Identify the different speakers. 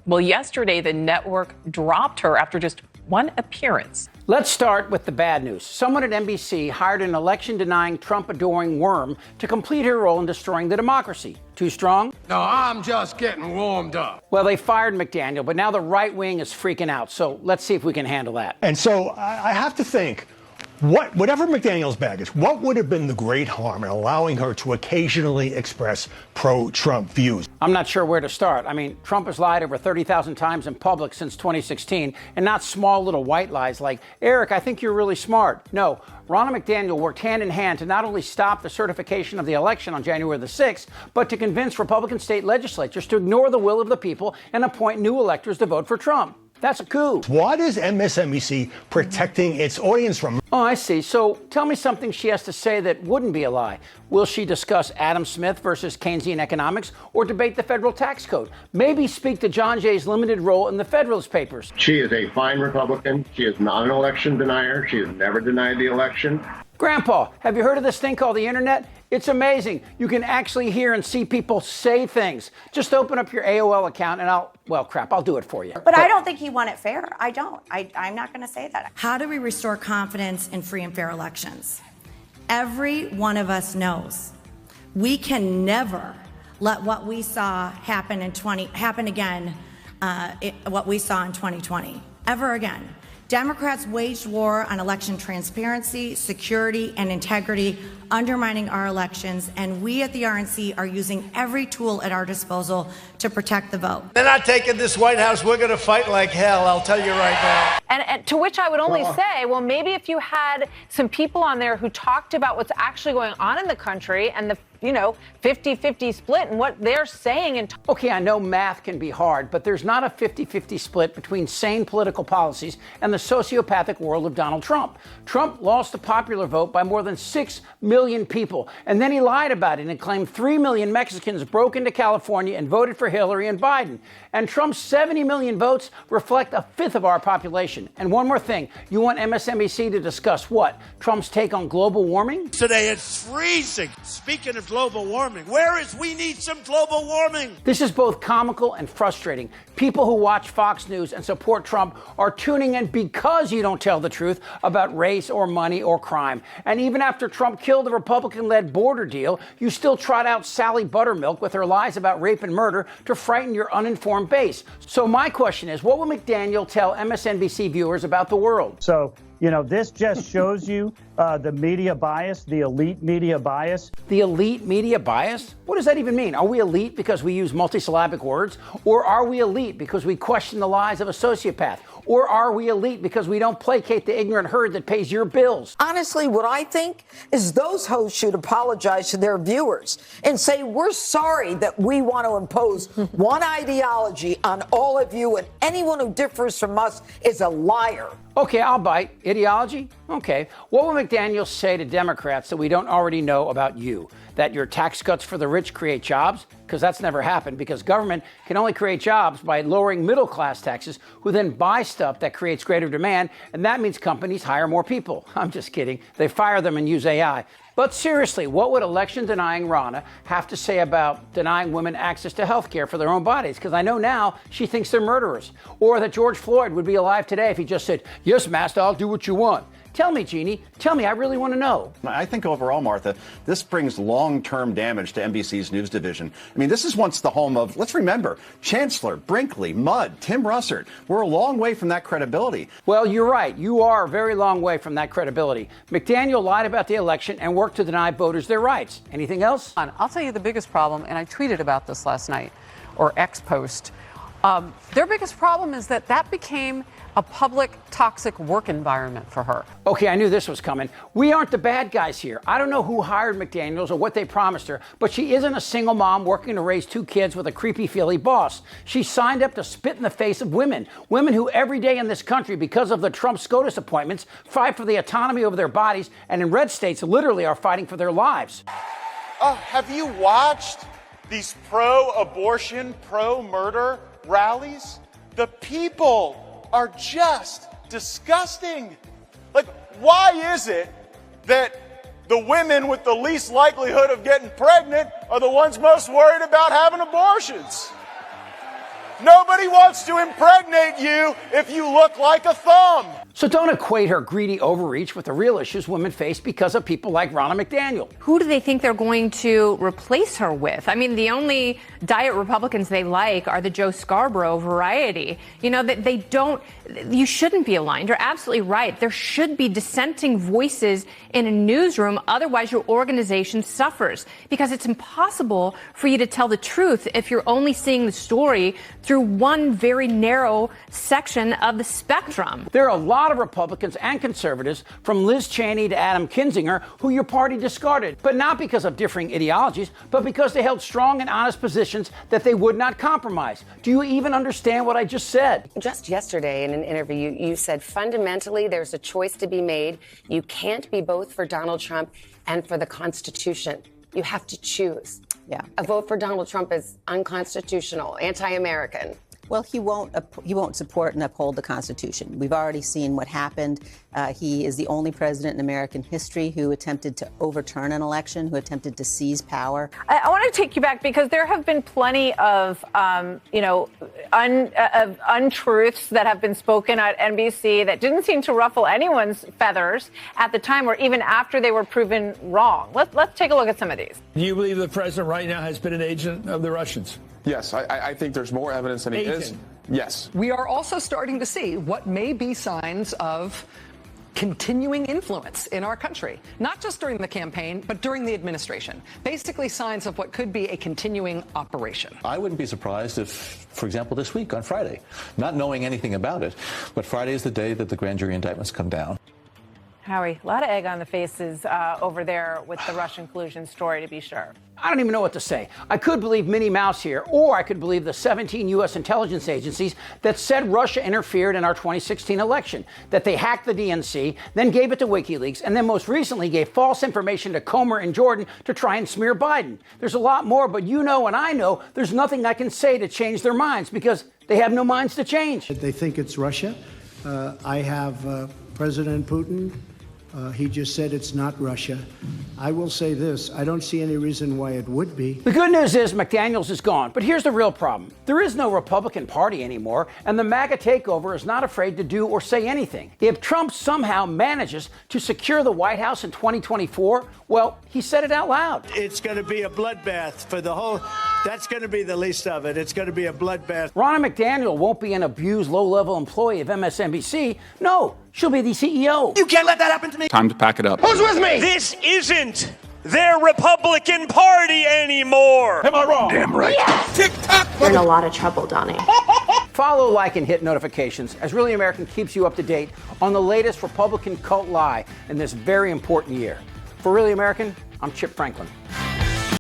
Speaker 1: Well, yesterday, the network dropped her after just one appearance.
Speaker 2: Let's start with the bad news. Someone at NBC hired an election-denying, Trump-adoring worm to complete her role in destroying the democracy. Too strong?
Speaker 3: No, I'm just getting warmed up.
Speaker 2: Well, they fired McDaniel, but now the right wing is freaking out. So let's see if we can handle that.
Speaker 4: And so I have to think, whatever McDaniel's baggage, what would have been the great harm in allowing her to occasionally express pro-Trump views?
Speaker 2: I'm not sure where to start. I mean, Trump has lied over 30,000 times in public since 2016, and not small little white lies like, Eric, I think you're really smart. No, Ronna McDaniel worked hand in hand to not only stop the certification of the election on January the 6th, but to convince Republican state legislatures to ignore the will of the people and appoint new electors to vote for Trump. That's a coup.
Speaker 4: What is MSNBC protecting its audience from?
Speaker 2: Oh, I see. So tell me something she has to say that wouldn't be a lie. Will she discuss Adam Smith versus Keynesian economics or debate the federal tax code? Maybe speak to John Jay's limited role in the Federalist Papers.
Speaker 5: She is a fine Republican. She is not an election denier. She has never denied the election.
Speaker 2: Grandpa, have you heard of this thing called the internet? It's amazing. You can actually hear and see people say things. Just open up your AOL account and I'll do it for you.
Speaker 6: But I don't think he won it fair. I don't. I'm not going to say that.
Speaker 7: How do we restore confidence in free and fair elections? Every one of us knows we can never let what we saw happen again, what we saw in 2020, ever again. Democrats waged war on election transparency, security, and integrity, undermining our elections, and we at the RNC are using every tool at our disposal to protect the vote.
Speaker 8: They're not taking this White House. We're going to fight like hell, I'll tell you right now.
Speaker 1: And to which I would only say, well, maybe if you had some people on there who talked about what's actually going on in the country and the 50-50 split and what they're saying. And
Speaker 2: okay, I know math can be hard, but there's not a 50-50 split between sane political policies and the sociopathic world of Donald Trump. Trump lost the popular vote by more than 6 million people, and then he lied about it and claimed 3 million Mexicans broke into California and voted for Hillary and Biden. And Trump's 70 million votes reflect a fifth of our population. And one more thing, you want MSNBC to discuss what? Trump's take on global warming?
Speaker 8: Today it's freezing. Speaking of global warming, we need some global warming.
Speaker 2: This is both comical and frustrating. People who watch Fox News and support Trump are tuning in because you don't tell the truth about race or money or crime. And even after Trump killed the Republican-led border deal, you still trot out Sally Buttermilk with her lies about rape and murder to frighten your uninformed base. So my question is, what will McDaniel tell MSNBC viewers about the world?
Speaker 9: So, this just shows you the media bias, the elite media bias.
Speaker 2: The elite media bias? What does that even mean? Are we elite because we use multisyllabic words? Or are we elite because we question the lies of a sociopath? Or are we elite because we don't placate the ignorant herd that pays your bills?
Speaker 10: Honestly, what I think is those hosts should apologize to their viewers and say, we're sorry that we want to impose one ideology on all of you, and anyone who differs from us is a liar.
Speaker 2: Okay, I'll bite. Ideology? Okay. What will McDaniel say to Democrats that we don't already know about you? That your tax cuts for the rich create jobs? Because that's never happened, because government can only create jobs by lowering middle-class taxes, who then buy stuff that creates greater demand, and that means companies hire more people. I'm just kidding. They fire them and use AI. But seriously, what would election-denying Ronna have to say about denying women access to health care for their own bodies? Because I know now she thinks they're murderers. Or that George Floyd would be alive today if he just said, yes, master, I'll do what you want. Tell me, Jeannie. Tell me. I really want to know.
Speaker 11: I think overall, Martha, this brings long-term damage to NBC's news division. I mean, this is once the home of, let's remember, Chancellor, Brinkley, Mudd, Tim Russert. We're a long way from that credibility.
Speaker 2: Well, you're right. You are a very long way from that credibility. McDaniel lied about the election and worked to deny voters their rights. Anything else?
Speaker 12: I'll tell you the biggest problem, and I tweeted about this last night, or X post. Their biggest problem is that became a public toxic work environment for her.
Speaker 2: Okay, I knew this was coming. We aren't the bad guys here. I don't know who hired McDaniels or what they promised her, but she isn't a single mom working to raise 2 kids with a creepy feely boss. She signed up to spit in the face of women who every day in this country, because of the Trump SCOTUS appointments, fight for the autonomy over their bodies, and in red states literally are fighting for their lives.
Speaker 13: Have you watched these pro-abortion, pro-murder rallies? The people are just disgusting. Like, why is it that the women with the least likelihood of getting pregnant are the ones most worried about having abortions? Nobody wants to impregnate you if you look like a thumb.
Speaker 2: So don't equate her greedy overreach with the real issues women face because of people like Ronna McDaniels.
Speaker 14: Who do they think they're going to replace her with? I mean, the only diet Republicans they like are the Joe Scarborough variety. You know, that they don't, you shouldn't be aligned. You're absolutely right. There should be dissenting voices in a newsroom. Otherwise, your organization suffers because it's impossible for you to tell the truth if you're only seeing the story through one very narrow section of the spectrum.
Speaker 2: There are a lot of Republicans and conservatives, from Liz Cheney to Adam Kinzinger, who your party discarded, but not because of differing ideologies, but because they held strong and honest positions that they would not compromise. Do you even understand what I just said?
Speaker 15: Just yesterday in an interview, you said fundamentally there's a choice to be made. You can't be both for Donald Trump and for the Constitution. You have to choose.
Speaker 16: Yeah.
Speaker 15: A vote for Donald Trump is unconstitutional, anti-American.
Speaker 16: Well, he won't support and uphold the Constitution. We've already seen what happened. He is the only president in American history who attempted to overturn an election, who attempted to seize power.
Speaker 1: I want to take you back because there have been plenty of, untruths that have been spoken at NBC that didn't seem to ruffle anyone's feathers at the time or even after they were proven wrong. Let's take a look at some of these.
Speaker 17: Do you believe the president right now has been an agent of the Russians?
Speaker 18: Yes, I think there's more evidence than he is. Yes.
Speaker 19: We are also starting to see what may be signs of continuing influence in our country, not just during the campaign, but during the administration. Basically signs of what could be a continuing operation.
Speaker 20: I wouldn't be surprised if, for example, this week on Friday, not knowing anything about it, but Friday is the day that the grand jury indictments come down.
Speaker 1: Howie, a lot of egg on the faces over there with the Russian collusion story, to be sure.
Speaker 2: I don't even know what to say. I could believe Minnie Mouse here, or I could believe the 17 U.S. intelligence agencies that said Russia interfered in our 2016 election, that they hacked the DNC, then gave it to WikiLeaks, and then most recently gave false information to Comer and Jordan to try and smear Biden. There's a lot more, but you know and I know there's nothing I can say to change their minds because they have no minds to change.
Speaker 21: They think it's Russia. I have President Putin. He just said it's not Russia. I will say this, I don't see any reason why it would be.
Speaker 2: The good news is McDaniels is gone, but here's the real problem. There is no Republican Party anymore, and the MAGA takeover is not afraid to do or say anything. If Trump somehow manages to secure the White House in 2024, well, he said it out loud.
Speaker 21: It's going to be a bloodbath for the whole, that's going to be the least of it. It's going to be a bloodbath.
Speaker 2: Ronna McDaniel won't be an abused, low-level employee of MSNBC. No, she'll be the CEO.
Speaker 8: You can't let that happen to me.
Speaker 18: Time to pack it up.
Speaker 8: Who's with me? This isn't their Republican Party anymore.
Speaker 18: Am I wrong?
Speaker 8: Damn right.
Speaker 18: Yes. Tick-tock.
Speaker 22: You're in a lot of trouble, Donnie.
Speaker 2: Follow, like, and hit notifications as Really American keeps you up to date on the latest Republican cult lie in this very important year. For Really American, I'm Chip Franklin.